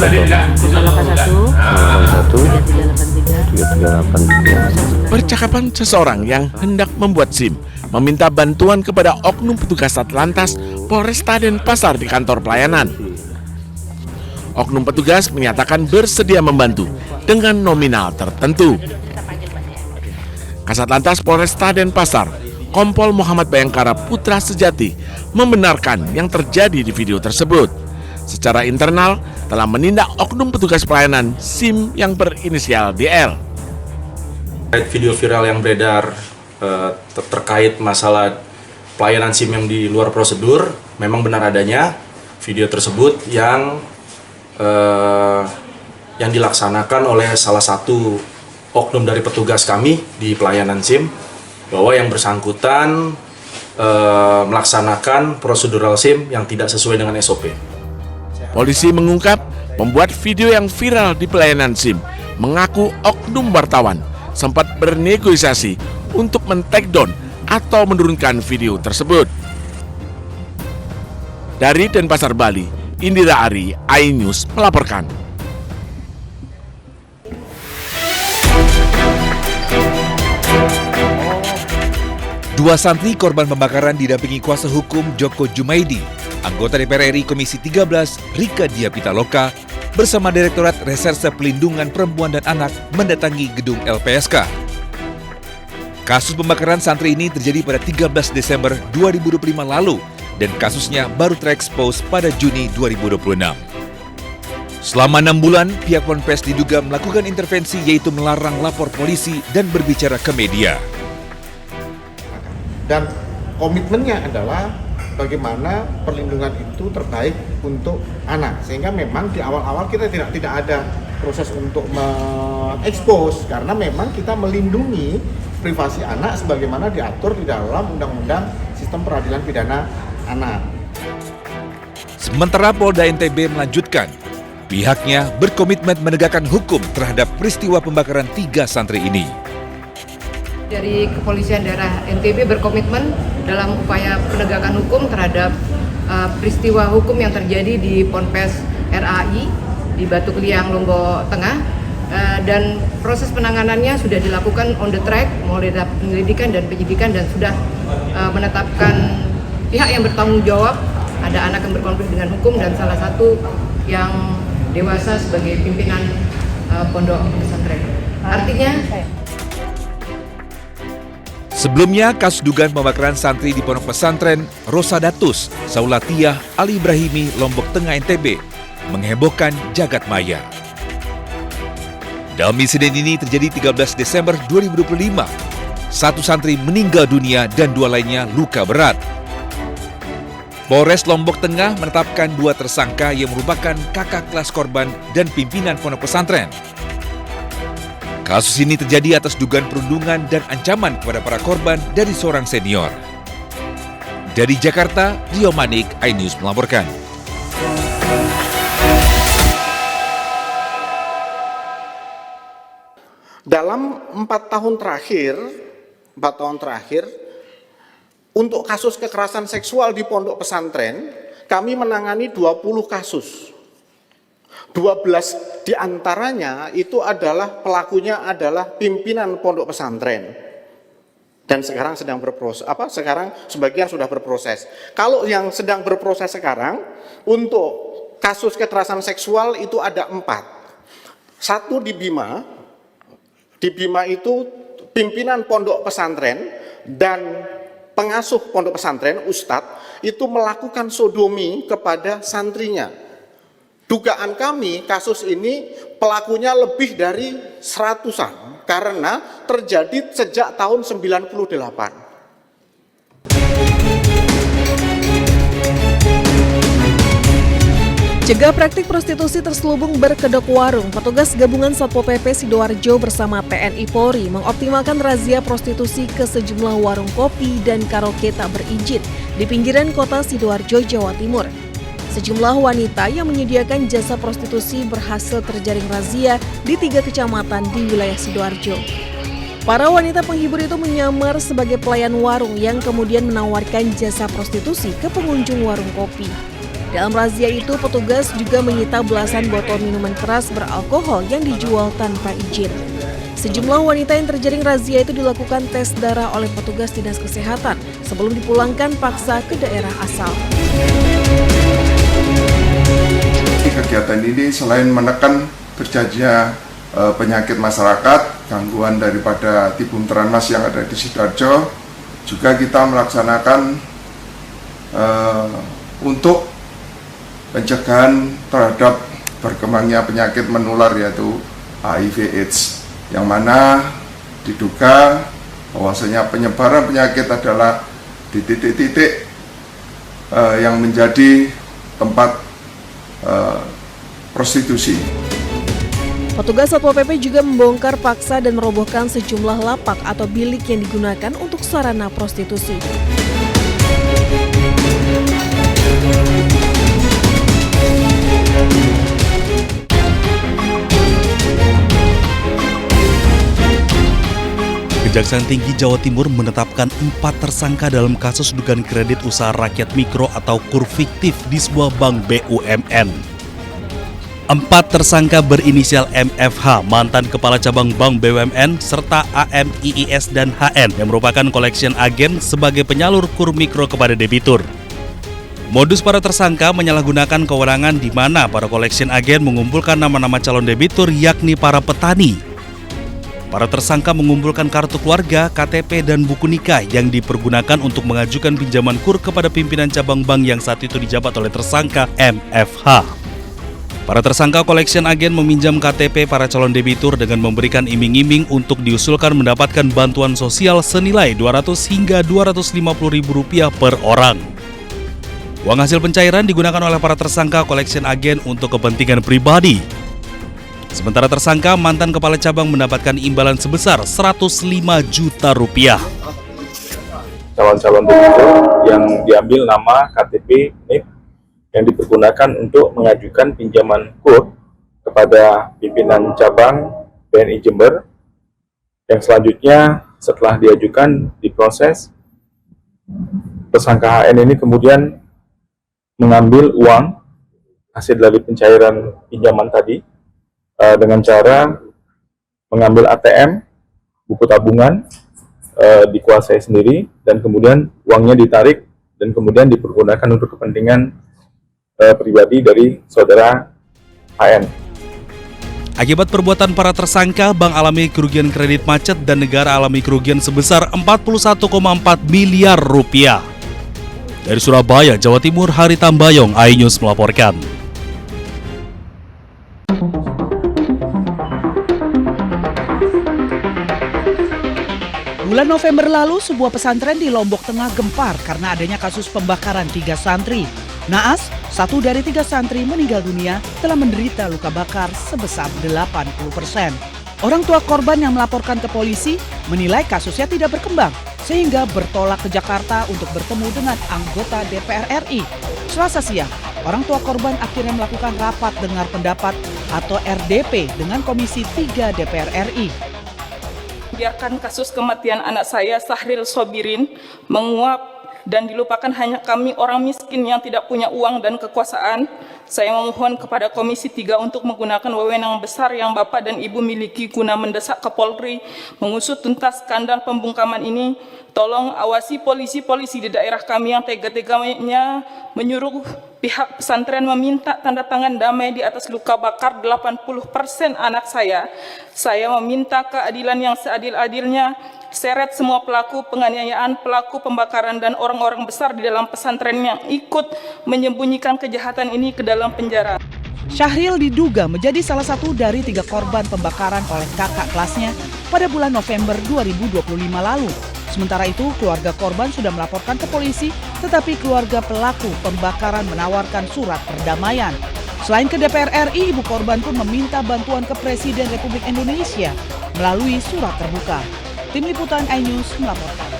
881 3383. Percakapan seseorang yang hendak membuat SIM meminta bantuan kepada oknum petugas Satlantas Polresta Denpasar di kantor pelayanan. Oknum petugas menyatakan bersedia membantu dengan nominal tertentu. Kasatlantas Polresta Denpasar, Kompol Muhammad Bayangkara Putra Sejati, membenarkan yang terjadi di video tersebut. Secara internal telah menindak oknum petugas pelayanan SIM yang berinisial DL. Video viral yang beredar terkait masalah pelayanan SIM yang di luar prosedur, memang benar adanya video tersebut yang dilaksanakan oleh salah satu oknum dari petugas kami di pelayanan SIM, bahwa yang bersangkutan melaksanakan prosedural SIM yang tidak sesuai dengan SOP. Polisi mengungkap pembuat video yang viral di pelayanan SIM mengaku oknum wartawan sempat bernegosiasi untuk men-take down atau menurunkan video tersebut. Dari Denpasar, Bali, Indira Ari, iNews melaporkan. Dua santri korban pembakaran didampingi kuasa hukum Joko Jumaidi, anggota DPR RI Komisi 13 Rika Diah Pitaloka, bersama Direktorat Reserse Pelindungan Perempuan dan Anak mendatangi gedung LPSK. Kasus pembakaran santri ini terjadi pada 13 Desember 2025 lalu dan kasusnya baru terekspos pada Juni 2026. Selama 6 bulan, pihak Ponpes diduga melakukan intervensi yaitu melarang lapor polisi dan berbicara ke media. Dan komitmennya adalah bagaimana perlindungan itu terbaik untuk anak, sehingga memang di awal-awal kita tidak ada proses untuk mengekspos karena memang kita melindungi privasi anak sebagaimana diatur di dalam Undang-Undang Sistem Peradilan Pidana Anak. Sementara Polda NTB melanjutkan, pihaknya berkomitmen menegakkan hukum terhadap peristiwa pembakaran 3 santri ini. Dari Kepolisian Daerah NTB berkomitmen dalam upaya penegakan hukum terhadap peristiwa hukum yang terjadi di Ponpes RAI di Batu Kliang, Lombok Tengah, dan proses penanganannya sudah dilakukan on the track mulai dari penyelidikan dan penyidikan dan sudah menetapkan pihak yang bertanggung jawab, ada anak yang berkonflik dengan hukum dan salah satu yang dewasa sebagai pimpinan pondok pesantren. Artinya sebelumnya, kasus dugaan pembakaran santri di Pondok Pesantren Rosadatus Saulatiah Ali Ibrahimi Lombok Tengah NTB menghebohkan jagat maya. Dalam insiden ini terjadi 13 Desember 2025. 1 santri meninggal dunia dan 2 lainnya luka berat. Polres Lombok Tengah menetapkan 2 tersangka yang merupakan kakak kelas korban dan pimpinan pondok pesantren. Kasus ini terjadi atas dugaan perundungan dan ancaman kepada para korban dari seorang senior. Dari Jakarta, Rio Manik, iNews melaporkan. Dalam 4 tahun terakhir, untuk kasus kekerasan seksual di pondok pesantren, kami menangani 20 kasus. 12 diantaranya itu adalah pelakunya adalah pimpinan pondok pesantren. Dan sekarang sedang berproses, sekarang sebagian sudah berproses. Kalau yang sedang berproses sekarang, untuk kasus kekerasan seksual itu ada 4. 1 di Bima. Di Bima itu pimpinan pondok pesantren dan pengasuh pondok pesantren, ustadz, itu melakukan sodomi kepada santrinya. Dugaan kami kasus ini pelakunya lebih dari 100-an karena terjadi sejak tahun 98. Cegah praktik prostitusi terselubung berkedok warung, petugas gabungan Satpol PP Sidoarjo bersama TNI Polri mengoptimalkan razia prostitusi ke sejumlah warung kopi dan karaoke tak berizin di pinggiran kota Sidoarjo, Jawa Timur. Sejumlah wanita yang menyediakan jasa prostitusi berhasil terjaring razia di 3 kecamatan di wilayah Sidoarjo. Para wanita penghibur itu menyamar sebagai pelayan warung yang kemudian menawarkan jasa prostitusi ke pengunjung warung kopi. Dalam razia itu, petugas juga menyita belasan botol minuman keras beralkohol yang dijual tanpa izin. Sejumlah wanita yang terjaring razia itu dilakukan tes darah oleh petugas dinas kesehatan sebelum dipulangkan paksa ke daerah asal. Kegiatan ini selain menekan terjadinya penyakit masyarakat, gangguan daripada Tibum Tranmas yang ada di Sidoarjo, juga kita melaksanakan untuk pencegahan terhadap berkembangnya penyakit menular yaitu HIV/AIDS, yang mana diduga bahwasanya penyebaran penyakit adalah di titik-titik yang menjadi tempat prostitusi. Petugas Satpol PP juga membongkar paksa dan merobohkan sejumlah lapak atau bilik yang digunakan untuk sarana prostitusi. Kejaksaan Tinggi Jawa Timur menetapkan 4 tersangka dalam kasus dugaan kredit usaha rakyat mikro atau KUR fiktif di sebuah bank BUMN. 4 tersangka berinisial MFH, mantan Kepala Cabang Bank BUMN, serta AM, IIS, dan HN yang merupakan collection agent sebagai penyalur KUR mikro kepada debitur. Modus para tersangka menyalahgunakan kewenangan di mana para collection agent mengumpulkan nama-nama calon debitur yakni para petani. Para tersangka mengumpulkan kartu keluarga, KTP, dan buku nikah yang dipergunakan untuk mengajukan pinjaman KUR kepada pimpinan cabang bank yang saat itu dijabat oleh tersangka MFH. Para tersangka collection agent meminjam KTP para calon debitur dengan memberikan iming-iming untuk diusulkan mendapatkan bantuan sosial senilai Rp200 hingga Rp250.000 per orang. Uang hasil pencairan digunakan oleh para tersangka collection agent untuk kepentingan pribadi. Sementara tersangka mantan kepala cabang mendapatkan imbalan sebesar Rp105 juta. Calon-calon debitur yang diambil nama KTP, NIP, yang dipergunakan untuk mengajukan pinjaman KUR kepada pimpinan cabang BNI Jember, yang selanjutnya setelah diajukan diproses, tersangka HN ini kemudian mengambil uang hasil dari pencairan pinjaman tadi dengan cara mengambil ATM, buku tabungan, dikuasai sendiri, dan kemudian uangnya ditarik dan kemudian dipergunakan untuk kepentingan pribadi dari saudara HN. Akibat perbuatan para tersangka, bank alami kerugian kredit macet dan negara alami kerugian sebesar Rp41,4 miliar. Dari Surabaya, Jawa Timur, Hari Tambayong, iNews melaporkan. Bulan November lalu, sebuah pesantren di Lombok Tengah gempar karena adanya kasus pembakaran 3 santri. Naas, 1 dari 3 santri meninggal dunia telah menderita luka bakar sebesar 80%. Orang tua korban yang melaporkan ke polisi menilai kasusnya tidak berkembang sehingga bertolak ke Jakarta untuk bertemu dengan anggota DPR RI. Selasa siang, orang tua korban akhirnya melakukan rapat dengar pendapat atau RDP dengan Komisi 3 DPR RI. Biarkan kasus kematian anak saya, Sahril Sobirin, menguap dan dilupakan hanya kami orang miskin yang tidak punya uang dan kekuasaan. Saya memohon kepada Komisi 3 untuk menggunakan wewenang besar yang Bapak dan Ibu miliki guna mendesak Kapolri mengusut tuntas skandal pembungkaman ini. Tolong awasi polisi-polisi di daerah kami yang tega-teganya menyuruh pihak pesantren meminta tanda tangan damai di atas luka bakar 80% anak saya. Saya meminta keadilan yang seadil-adilnya. Seret semua pelaku penganiayaan, pelaku pembakaran, dan orang-orang besar di dalam pesantren yang ikut menyembunyikan kejahatan ini ke dalam penjara. Syahril diduga menjadi salah satu dari 3 korban pembakaran oleh kakak kelasnya pada bulan November 2025 lalu. Sementara itu, keluarga korban sudah melaporkan ke polisi, tetapi keluarga pelaku pembakaran menawarkan surat perdamaian. Selain ke DPR RI, ibu korban pun meminta bantuan ke Presiden Republik Indonesia melalui surat terbuka. Tim Liputan iNews melaporkan.